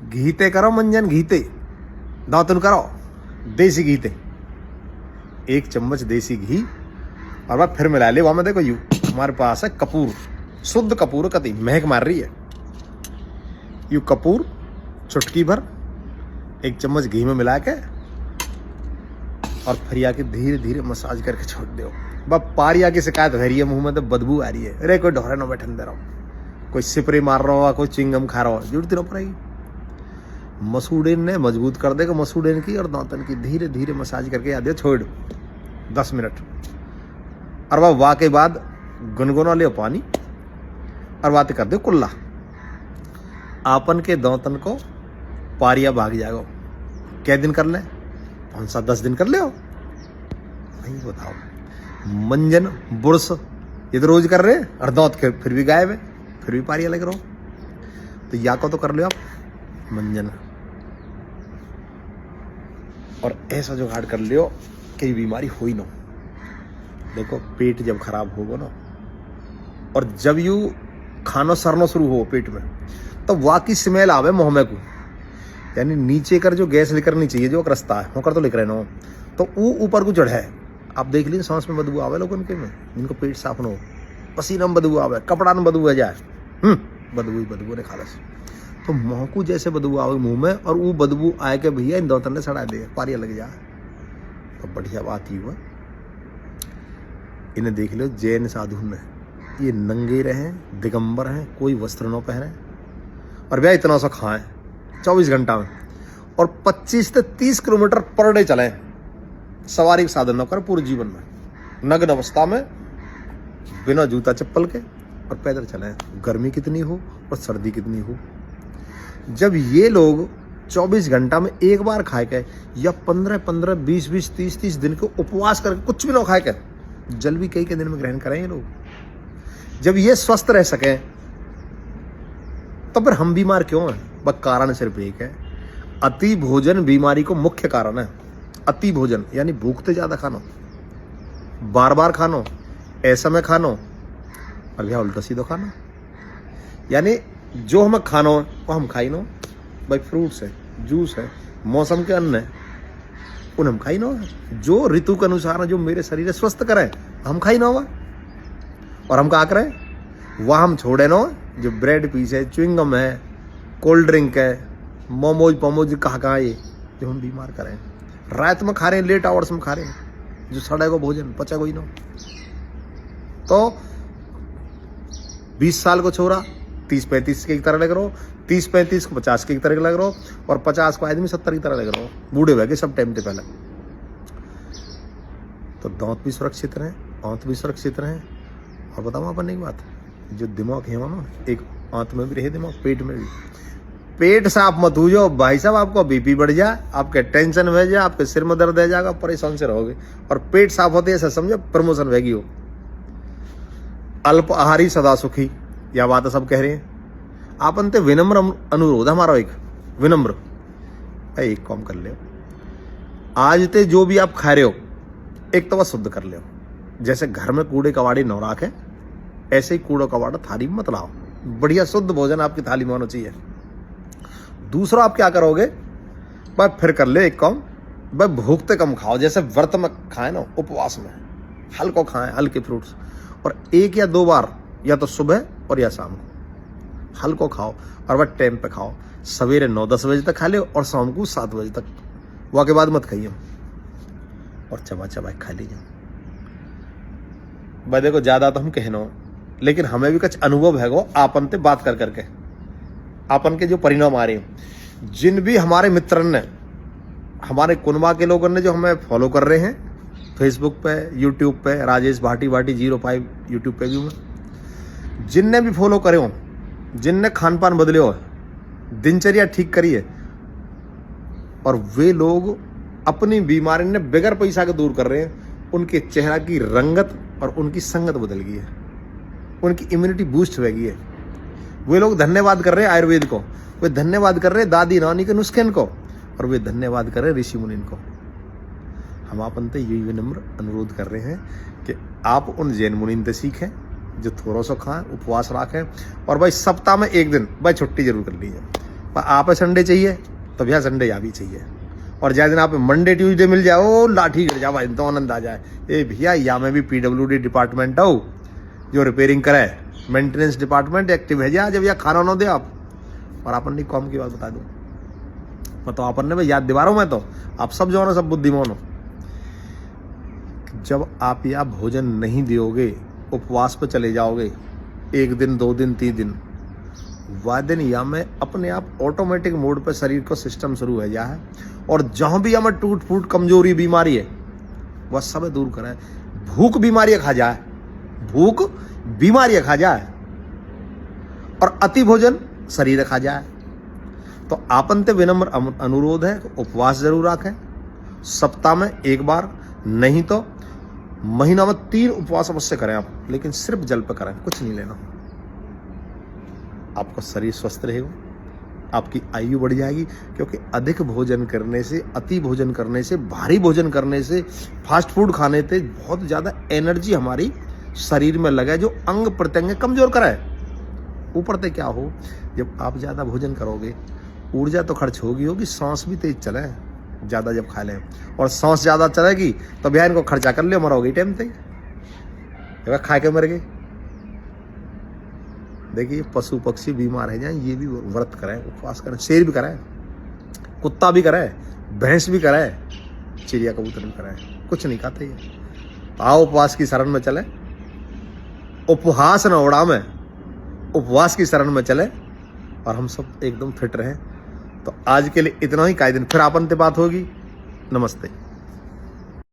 घीते करो मंजन, घीते दांतन करो देसी घीते, 1 चम्मच देसी घी और बाद फिर मिला ले। वहां में देखो यू हमारे पास है कपूर, शुद्ध कपूर, कति महक मार रही है। यू कपूर चुटकी भर 1 चम्मच घी में मिला के और फिर आके धीरे धीरे मसाज करके छोड़ दो। बस पारिया की शिकायत हो रही है, मुंह में तो बदबू आ रही है, अरे कोई ढोरे ना बैठन दे रहा हो, कोई सिपरी मार रहा हो, कोई चिंगम खा रहा हो, जरूरत ना पड़ेगी। मसूड़ेन ने मजबूत कर देगा मसूड़ेन की और दांतन की, धीरे धीरे मसाज करके याद छोड़ 10 मिनट। और वह वाह के बाद गुनगुना ले पानी और बात कर दो कुल्ला, आपन के दांतन को पारिया भाग जाएगा। क्या दिन कर ले, 5-10 दिन कर ले हो नहीं बताओ। मंजन बुरस ये तो रोज कर रहे हैं और दांत के फिर भी गायब है, फिर भी पारिया लग रहा हो। तो या को तो कर लो आप मंजन, और ऐसा जुगाड़ कर लियो कि बीमारी हो ही ना। देखो पेट जब खराब होगा ना और जब यू खाना सरना शुरू हो पेट में, तो वाकई स्मेल आवे मुंह में को, यानी नीचे कर जो गैस निकलनी चाहिए जो रास्ता है होकर तो लिख रहे ना, तो वो ऊपर को चढ़ है। आप देख लीजिए सांस में बदबू आवे लोगों के में, जिनको पेट साफ ना हो, पसीना में बदबू आवे, कपड़ा में बदबू आ जाए, बदबू ने खालस, तो महकू जैसे बदबू आवे मुंह में, और वो बदबू आए के भैया इन दांतन ने सड़ा दे, पारिया लग जाए। तो बढ़िया बात ही हुआ, इन्हें देख लो जैन साधु ने, ये नंगे रहे, दिगंबर हैं, कोई वस्त्र न पहने, और भैया इतना सा खाएं 24 घंटा में, और 25 से 30 किलोमीटर पर डे चलें, सवारी का साधन न करें पूरे जीवन में, नग्न अवस्था में बिना जूता चप्पल के, और पैदल चलें, गर्मी कितनी हो और सर्दी कितनी हो। जब ये लोग 24 घंटा में एक बार खाए के, या 15-15, 20-20, 30-30 दिन के उपवास करके कुछ भी ना खाए के, जल भी कई के दिन में ग्रहण करें ये लोग, जब ये स्वस्थ रह सके, तो फिर हम बीमार क्यों हैं? बस कारण सिर्फ एक है, अति भोजन बीमारी को मुख्य कारण है। अति भोजन यानी भूखते ज्यादा खानो, बार बार खानो, ऐसा में खानो, और भैया उल्टा सीधा खाना, यानी जो हमें खाना हो वो हम खाई नो। भाई फ्रूट्स है, जूस है, मौसम के अन्न है, उन हम खाई नो, जो ऋतु के अनुसार जो मेरे शरीर स्वस्थ करे हम खाई ना हुआ, और हम क्या करें वह हम छोड़े नो, जो ब्रेड पीस है, च्युइंगम है, कोल्ड ड्रिंक है, मोमोज पमोज कहाँ ये जो हम बीमार करें, रात में खा रहे हैं, लेट आवर्स में खा रहे हैं, जो सड़े को भोजन पचा कोई ना। तो 20 साल को छोरा 30-35 की तरह लग रहा हो, 30-35 को 50 की तरह लग रहा हो, और 50 को आदमी 70 की तरह लग रहा हो, बूढ़े हुए सब टाइम से पहले। तो दांत भी सुरक्षित रहे, आंत भी सुरक्षित रहे, और बताऊँ अपन एक बात, जो दिमाग है ना, एक आंत में भी रहे दिमाग, पेट में भी। पेट साफ मत हो जाओ भाई साहब, आपको बीपी बढ़ जाए, आपके टेंशन हो जाए, आपके सिर में दर्द हो जाएगा, परेशान से रहोगे। और पेट साफ होते ऐसा समझो प्रमोशन होगी हो। अल्प आहारी सदा सुखी, यह बात सब कह रहे हैं। आप अंत विनम्र अनुरोध हमारा, एक विनम्र, एक काम कर ले, आज ते जो भी आप खा रहे हो एक तो बस शुद्ध कर ले। जैसे घर में कूड़े कबाड़ी न रखे, ऐसे ही कूड़ा कबाड़ा थाली में मत लाओ, बढ़िया शुद्ध भोजन आपकी थाली में होना चाहिए। दूसरा आप क्या करोगे, भाई फिर कर ले एक काम, भाई भूखते कम खाओ, जैसे व्रत में खाए ना, उपवास में हल्को खाएं, हल्के फ्रूट्स, और 1 या 2 बार, या तो सुबह और या शाम को हल्को खाओ, और वह टाइम पे खाओ, सवेरे 9-10 बजे तक खा ले और शाम को 7 बजे तक, वह के बाद मत खाइए, और चबा चबा खा लीजिए। भाई देखो ज्यादा तो हम कहना, लेकिन हमें भी कुछ अनुभव है वो आपन से बात कर करके, आपन के जो परिणाम आ रहे हैं, जिन भी हमारे मित्र ने, हमारे कुनबा के लोगों ने जो हमें फॉलो कर रहे हैं फेसबुक पे, यूट्यूब पे, राजेश भाटी 05 यूट्यूब पे भी हूँ, जिनने भी फॉलो करे हो, जिनने खान पान बदले हो, दिनचर्या ठीक करी है, और वे लोग अपनी बीमारी ने बगैर पैसा के दूर कर रहे हैं, उनके चेहरा की रंगत और उनकी संगत बदल गई है, उनकी इम्यूनिटी बूस्ट हो गई है। वे लोग धन्यवाद कर रहे हैं आयुर्वेद को, वे धन्यवाद कर रहे हैं दादी नानी के नुस्खे को, और वे धन्यवाद कर रहे हैं ऋषि मुनि को। हम आपन से यही विनम्र अनुरोध कर रहे हैं कि आप उन जैन मुनि से सीखें जो थोड़ा सा खाएं, उपवास रखें, और भाई सप्ताह में 1 दिन भाई छुट्टी जरूर कर लीजिए, पर आप संडे चाहिए तो भैया संडे या भी चाहिए। और जिस दिन आप मंडे ट्यूसडे मिल जाए ओ लाठी गिर जाए भाई, तो आनंद आ जाए। ए भैया या में भी PWD डिपार्टमेंट हो जो रिपेयरिंग करे, मेंटेनेंस डिपार्टमेंट एक्टिव है जा, जब या खाना ना दे आप। और अपन ने कॉम की बात बता दूं, मतलब अपन ने भाई याद दिवा रहा हूं मैं, तो आप सब जो है ना सब बुद्धिमान हो। जब आप या भोजन नहीं दोगे, उपवास पे चले जाओगे 1 दिन 2 दिन 3 दिन, वह दिन या में अपने आप ऑटोमेटिक मोड पे शरीर को सिस्टम शुरू है जा है। और जहां भी हमें टूट फूट कमजोरी बीमारी है वह सब दूर करे। भूख बीमारियां खा जाए, भूख बीमारियां खा जाए, और अति भोजन शरीर खा जाए। तो आपन ते विनम्र अनुरोध है उपवास जरूर रखें, सप्ताह में 1 बार, नहीं तो महीना में 3 उपवास अवश्य करें आप, लेकिन सिर्फ जल पे करें, कुछ नहीं लेना। आपका शरीर स्वस्थ रहेगा, आपकी आयु बढ़ जाएगी। क्योंकि अधिक भोजन करने से, अति भोजन करने से, भारी भोजन करने से, फास्ट फूड खाने से बहुत ज़्यादा एनर्जी हमारी शरीर में लगे जो अंग प्रत्यंग कमजोर करे। ऊपर से क्या हो, जब आप ज़्यादा भोजन करोगे ऊर्जा तो खर्च होगी, सांस भी तेज चले ज़्यादा जब खा लें, और सांस ज़्यादा चलेगी तो भैया इनको खर्चा कर ले, मरोगे टाइम तक खा के मर गए। देखिए पशु पक्षी बीमार है जाए, ये भी व्रत करें, उपवास करें, शेर भी करें, कुत्ता भी करे, भैंस भी करे, चिड़िया कबूतर भी करे, कुछ नहीं खाते ये। आओ उपवास की शरण में चले, उपहास न उड़ा में, उपवास की शरण में चले, और हम सब एकदम फिट रहें। तो आज के लिए इतना ही, काई दिन फिर आपन से बात होगी। नमस्ते।